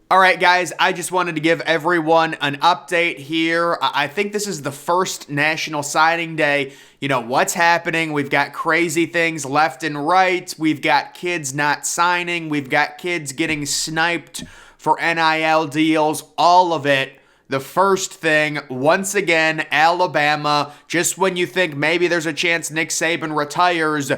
All right, guys, I just wanted to give everyone an update here. I think this is the first National Signing Day. You know, what's happening? We've got crazy things left and right. We've got kids not signing. We've got kids getting sniped for NIL deals, all of it. The first thing, once again, Alabama, just when you think maybe there's a chance Nick Saban retires,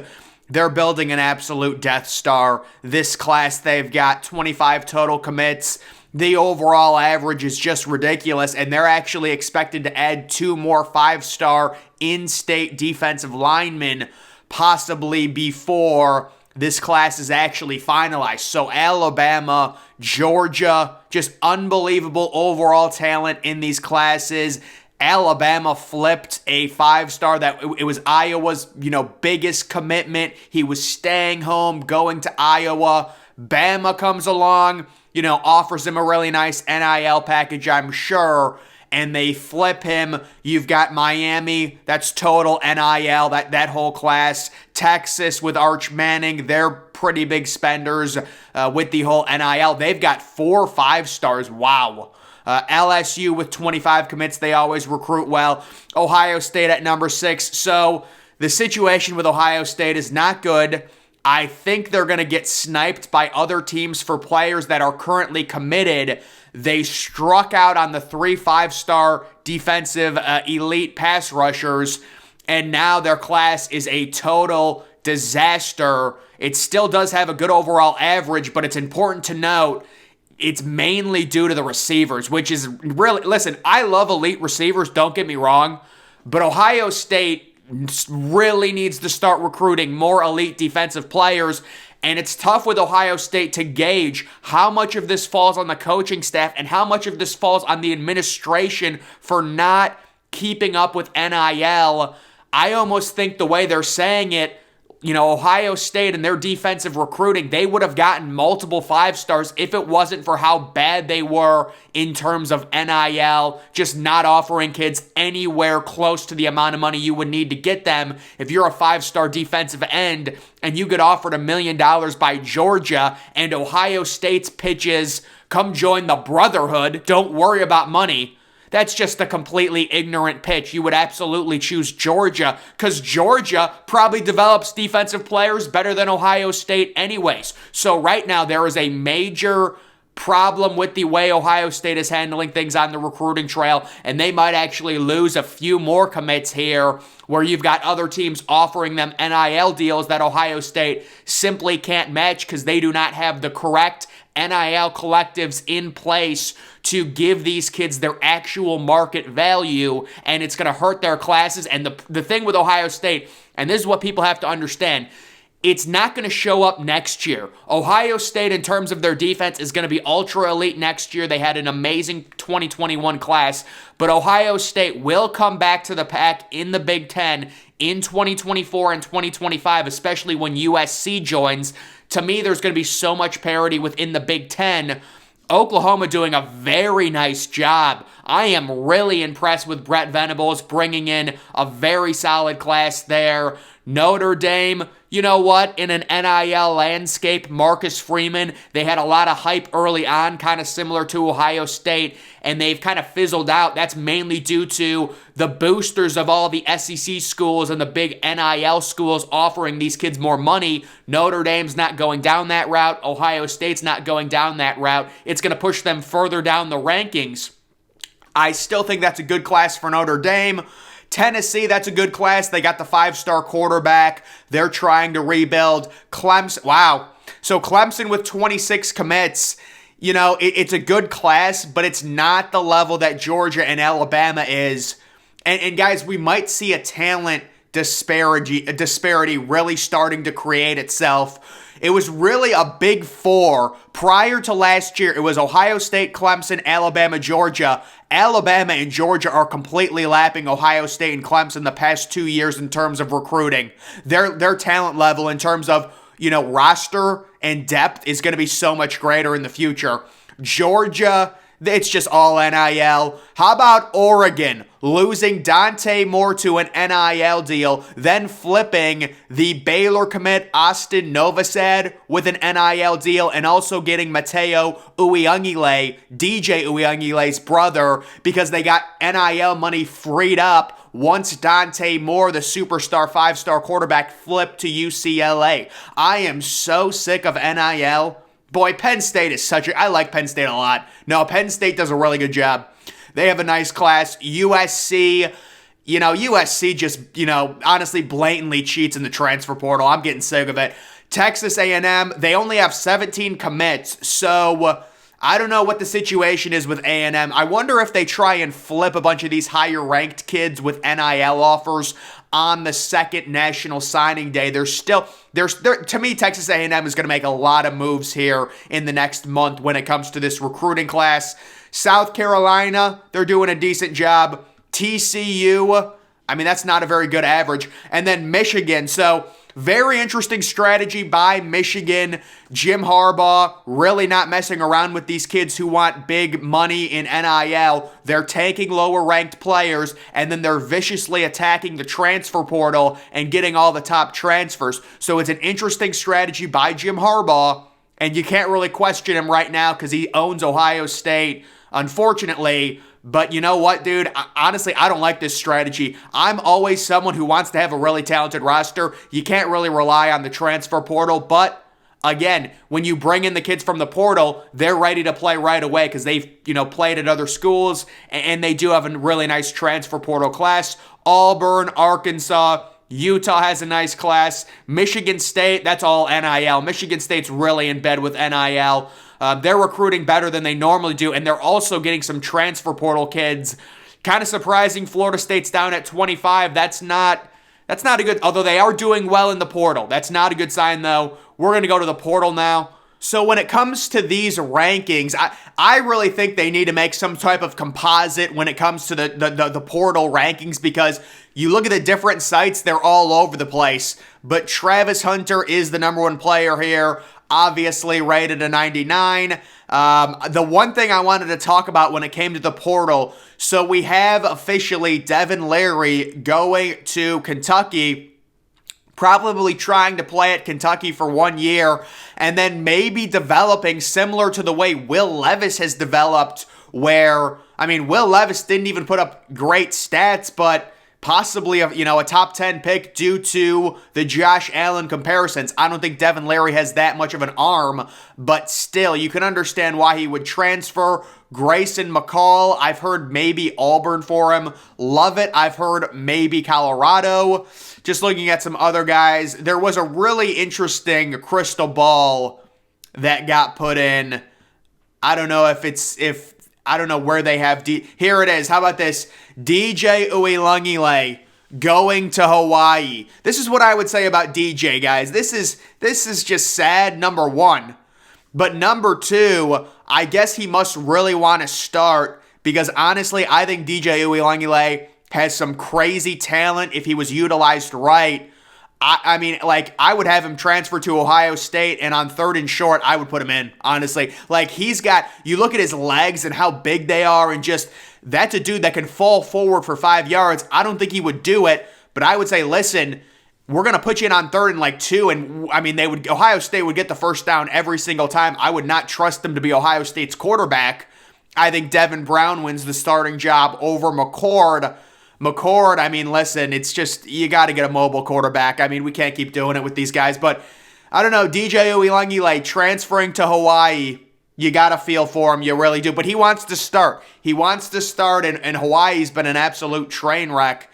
they're building an absolute Death Star. This class, they've got 25 total commits. The overall average is just ridiculous, and they're actually expected to add 2 more 5-star in-state defensive linemen, possibly before this class is actually finalized. So Alabama, Georgia, just unbelievable overall talent in these classes. Alabama flipped a 5-star that it was Iowa's, biggest commitment. He was staying home, going to Iowa. Bama comes along, offers him a really nice NIL package, I'm sure, and they flip him. You've got Miami, that's total NIL, that whole class. Texas with Arch Manning, they're pretty big spenders with the whole NIL. They've got 4 5-stars, wow. LSU with 25 commits, they always recruit well. Ohio State at number 6. So the situation with Ohio State is not good. I think they're going to get sniped by other teams for players that are currently committed. They struck out on the 3 5-star defensive elite pass rushers, and now their class is a total disaster. It still does have a good overall average, but it's important to note it's mainly due to the receivers, which is really, listen, I love elite receivers, don't get me wrong, but Ohio State really needs to start recruiting more elite defensive players, and it's tough with Ohio State to gauge how much of this falls on the coaching staff and how much of this falls on the administration for not keeping up with NIL. I almost think the way they're saying it, Ohio State and their defensive recruiting, they would have gotten multiple 5-stars if it wasn't for how bad they were in terms of NIL, just not offering kids anywhere close to the amount of money you would need to get them. If you're a 5-star defensive end and you get offered $1 million by Georgia and Ohio State's pitches, come join the brotherhood, don't worry about money. That's just a completely ignorant pitch. You would absolutely choose Georgia because Georgia probably develops defensive players better than Ohio State anyways. So right now there is a major problem with the way Ohio State is handling things on the recruiting trail, and they might actually lose a few more commits here where you've got other teams offering them NIL deals that Ohio State simply can't match because they do not have the correct NIL collectives in place to give these kids their actual market value, and it's going to hurt their classes. And the thing with Ohio State, and this is what people have to understand, it's not going to show up next year. Ohio State, in terms of their defense, is going to be ultra elite next year. They had an amazing 2021 class, but Ohio State will come back to the pack in the Big Ten in 2024 and 2025, especially when USC joins. To me, there's going to be so much parity within the Big Ten. Oklahoma doing a very nice job. I am really impressed with Brett Venables bringing in a very solid class there. Notre Dame, you know what? In an NIL landscape, Marcus Freeman, they had a lot of hype early on, kind of similar to Ohio State, and they've kind of fizzled out. That's mainly due to the boosters of all the SEC schools and the big NIL schools offering these kids more money. Notre Dame's not going down that route. Ohio State's not going down that route. It's going to push them further down the rankings. I still think that's a good class for Notre Dame. Tennessee, that's a good class. They got the 5-star quarterback. They're trying to rebuild. Clemson, wow. So Clemson with 26 commits. It's a good class, but it's not the level that Georgia and Alabama is. And guys, we might see a talent disparity really starting to create itself. It was really a big 4. Prior to last year, it was Ohio State, Clemson, Alabama, Georgia. Alabama and Georgia are completely lapping Ohio State and Clemson the past 2 years in terms of recruiting. Their talent level in terms of, roster and depth is going to be so much greater in the future. Georgia, It's just all NIL. How about Oregon losing Dante Moore to an NIL deal, then flipping the Baylor commit Austin Novosad with an NIL deal, and also getting Mateo Uyunglele, DJ Uyungle's brother, because they got NIL money freed up once Dante Moore, the superstar 5-star quarterback, flipped to UCLA. I am so sick of NIL. Boy, Penn State is I like Penn State a lot. No, Penn State does a really good job. They have a nice class. USC, USC just, honestly blatantly cheats in the transfer portal. I'm getting sick of it. Texas A&M, they only have 17 commits, so I don't know what the situation is with A&M. I wonder if they try and flip a bunch of these higher-ranked kids with NIL offers on the second national signing day. To me, Texas A&M is going to make a lot of moves here in the next month when it comes to this recruiting class. South Carolina, they're doing a decent job. TCU, that's not a very good average. And then Michigan, so very interesting strategy by Michigan. Jim Harbaugh really not messing around with these kids who want big money in NIL. They're taking lower ranked players and then they're viciously attacking the transfer portal and getting all the top transfers. So it's an interesting strategy by Jim Harbaugh, and you can't really question him right now because he owns Ohio State, unfortunately. But you know what, dude? Honestly, I don't like this strategy. I'm always someone who wants to have a really talented roster. You can't really rely on the transfer portal. But again, when you bring in the kids from the portal, they're ready to play right away because they've, played at other schools, and they do have a really nice transfer portal class. Auburn, Arkansas, Utah has a nice class. Michigan State, that's all NIL. Michigan State's really in bed with NIL. They're recruiting better than they normally do, and they're also getting some transfer portal kids. Kind of surprising Florida State's down at 25. That's not a good, although they are doing well in the portal. That's not a good sign, though. We're going to go to the portal now. So when it comes to these rankings, I really think they need to make some type of composite when it comes to the portal rankings, because you look at the different sites, they're all over the place. But Travis Hunter is the number one player here, obviously rated a 99. The one thing I wanted to talk about when it came to the portal, so we have officially Devin Leary going to Kentucky, probably trying to play at Kentucky for 1 year, and then maybe developing similar to the way Will Levis has developed, where, Will Levis didn't even put up great stats, but possibly a top 10 pick due to the Josh Allen comparisons. I don't think Devin Leary has that much of an arm, but still, you can understand why he would transfer. Grayson McCall, I've heard maybe Auburn for him. Lovett, I've heard maybe Colorado. Just looking at some other guys, there was a really interesting crystal ball that got put in. I don't know I don't know where they have here it is. How about this? DJ Uyunglele going to Hawaii. This is what I would say about DJ, guys. This is just sad, number one. But number two, I guess he must really want to start, because honestly, I think DJ Uyunglele has some crazy talent if he was utilized right. I would have him transfer to Ohio State, and on 3rd and short, I would put him in, honestly. You look at his legs and how big they are, and just, that's a dude that can fall forward for 5 yards. I don't think he would do it, but I would say, listen, we're going to put you in on 3rd and 2, and Ohio State would get the first down every single time. I would not trust them to be Ohio State's quarterback. I think Devin Brown wins the starting job over McCord. Listen, it's just, you got to get a mobile quarterback. We can't keep doing it with these guys. But, I don't know, DJ Uyunglele transferring to Hawaii, you got to feel for him. You really do. But he wants to start. And Hawaii's been an absolute train wreck.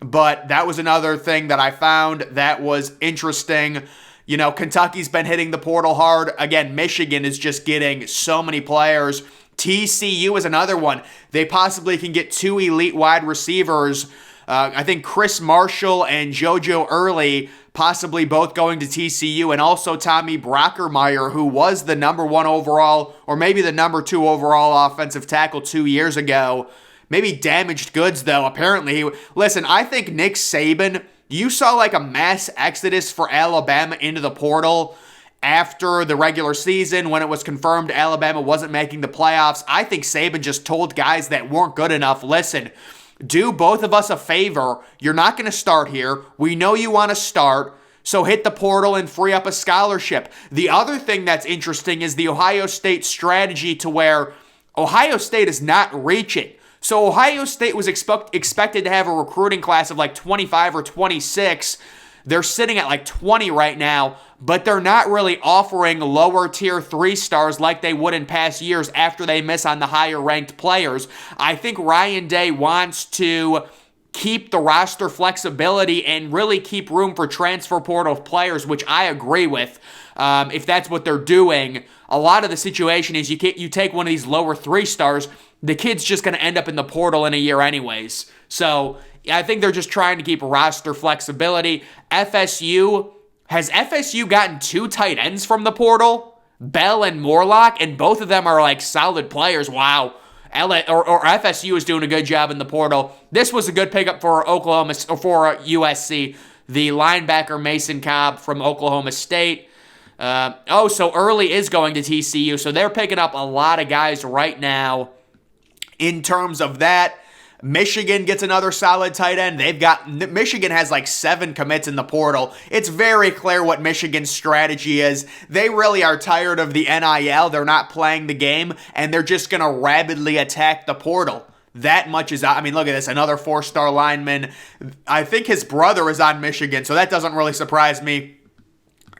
But that was another thing that I found that was interesting. Kentucky's been hitting the portal hard. Again, Michigan is just getting so many players. TCU is another one. They possibly can get 2 elite wide receivers. I think Chris Marshall and JoJo Early possibly both going to TCU, and also Tommy Brockermeyer, who was the number 1 overall, or maybe the number 2 overall offensive tackle 2 years ago. Maybe damaged goods, though. Apparently, listen, I think Nick Saban, you saw like a mass exodus for Alabama into the portal. after the regular season, when it was confirmed Alabama wasn't making the playoffs, I think Saban just told guys that weren't good enough, listen, do both of us a favor. You're not going to start here. We know you want to start, so hit the portal and free up a scholarship. The other thing that's interesting is the Ohio State strategy, to where Ohio State is not reaching. So Ohio State was expected to have a recruiting class of like 25 or 26. They're sitting at like 20 right now, but they're not really offering lower tier 3 stars like they would in past years after they miss on the higher ranked players. I think Ryan Day wants to keep the roster flexibility and really keep room for transfer portal players, which I agree with. If that's what they're doing, a lot of the situation is you take one of these lower 3 stars, the kid's just going to end up in the portal in a year anyways. So I think they're just trying to keep roster flexibility. Has FSU gotten 2 tight ends from the portal? Bell and Morlock, and both of them are like solid players. Wow. FSU is doing a good job in the portal. This was a good pickup for USC. The linebacker Mason Cobb from Oklahoma State. So Early is going to TCU, so they're picking up a lot of guys right now. In terms of that, Michigan gets another solid tight end. Michigan has like 7 commits in the portal. It's very clear what Michigan's strategy is. They really are tired of the NIL. They're not playing the game, and they're just going to rapidly attack the portal. That much is, I mean, look at this, another 4-star lineman. I think his brother is on Michigan, so that doesn't really surprise me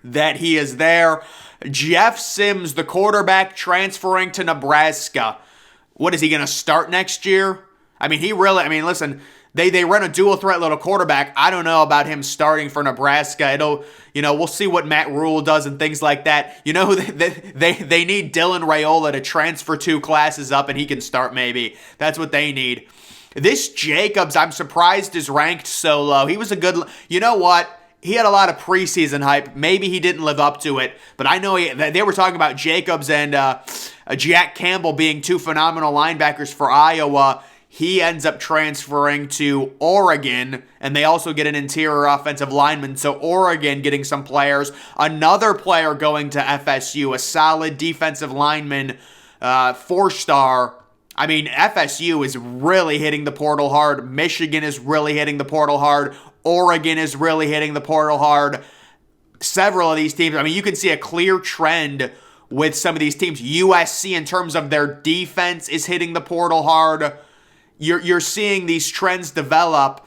that he is there. Jeff Sims, the quarterback, transferring to Nebraska. What, is he going to start next year? Listen, they run a dual threat little quarterback. I don't know about him starting for Nebraska. We'll see what Matt Rule does and things like that. They need Dylan Raiola to transfer 2 classes up and he can start maybe. That's what they need. This Jacobs, I'm surprised is ranked so low. He was a good, you know what? He had a lot of preseason hype. Maybe he didn't live up to it, but I know they were talking about Jacobs and Jack Campbell being 2 phenomenal linebackers for Iowa. He ends up transferring to Oregon, and they also get an interior offensive lineman. So Oregon getting some players. Another player going to FSU, a solid defensive lineman, 4-star. FSU is really hitting the portal hard. Michigan is really hitting the portal hard. Oregon is really hitting the portal hard. Several of these teams, you can see a clear trend with some of these teams. USC, in terms of their defense, is hitting the portal hard. You're seeing these trends develop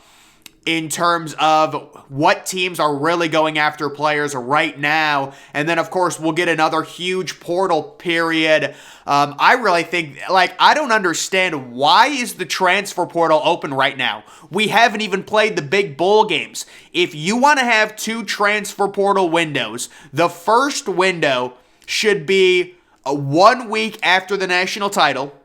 in terms of what teams are really going after players right now. And then, of course, we'll get another huge portal period. I really think, I don't understand, why is the transfer portal open right now? We haven't even played the big bowl games. If you want to have 2 transfer portal windows, the first window should be 1 week after the national title.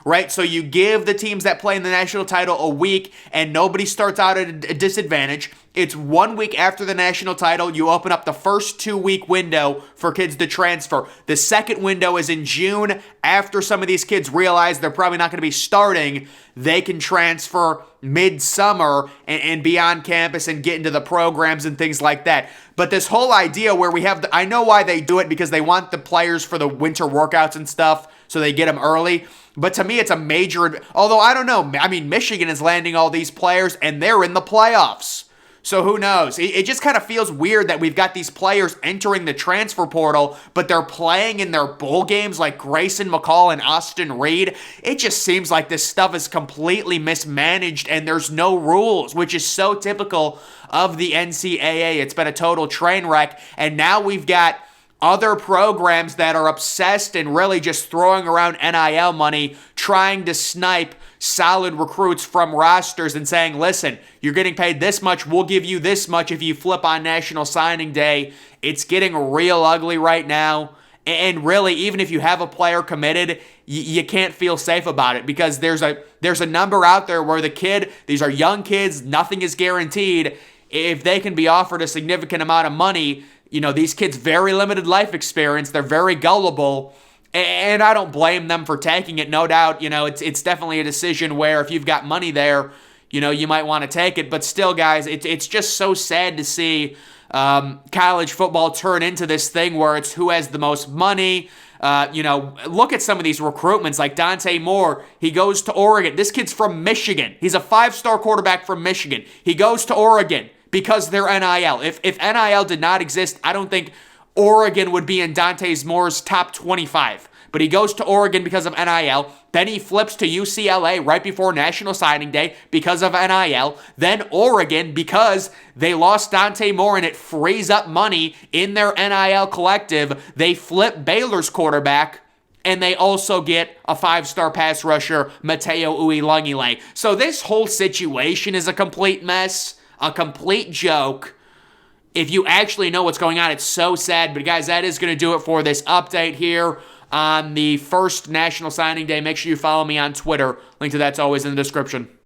Right, so you give the teams that play in the national title a week and nobody starts out at a disadvantage. It's 1 week after the national title. You open up the first 2-week window for kids to transfer. The second window is in June. After some of these kids realize they're probably not going to be starting, they can transfer midsummer and be on campus and get into the programs and things like that. But this whole idea where we have, I know why they do it, because they want the players for the winter workouts and stuff, so they get them early. But to me, it's a major, although I don't know. Michigan is landing all these players and they're in the playoffs. So who knows? It just kind of feels weird that we've got these players entering the transfer portal, but they're playing in their bowl games like Grayson McCall and Austin Reed. It just seems like this stuff is completely mismanaged and there's no rules, which is so typical of the NCAA. It's been a total train wreck. And now we've got other programs that are obsessed and really just throwing around NIL money, trying to snipe solid recruits from rosters and saying, listen, you're getting paid this much, we'll give you this much if you flip on National Signing Day. It's getting real ugly right now. And really, even if you have a player committed, you can't feel safe about it, because there's a number out there where these are young kids, nothing is guaranteed. If they can be offered a significant amount of money, these kids, very limited life experience, they're very gullible, and I don't blame them for taking it, no doubt. It's definitely a decision where if you've got money there, you might want to take it, but still, guys, it's just so sad to see college football turn into this thing where it's who has the most money. Look at some of these recruitments like Dante Moore. He goes to Oregon. This kid's from Michigan. He's a 5-star quarterback from Michigan. He goes to Oregon because they're NIL. If NIL did not exist, I don't think Oregon would be in Dante Moore's top 25. But he goes to Oregon because of NIL. Then he flips to UCLA right before National Signing Day because of NIL. Then Oregon because they lost Dante Moore and it frees up money in their NIL collective. They flip Baylor's quarterback and they also get a 5-star pass rusher, Mateo Uiagalelei. So this whole situation is a complete mess, a complete joke. If you actually know what's going on, it's so sad. But guys, that is going to do it for this update here on the first National Signing Day. Make sure you follow me on Twitter. Link to that's always in the description.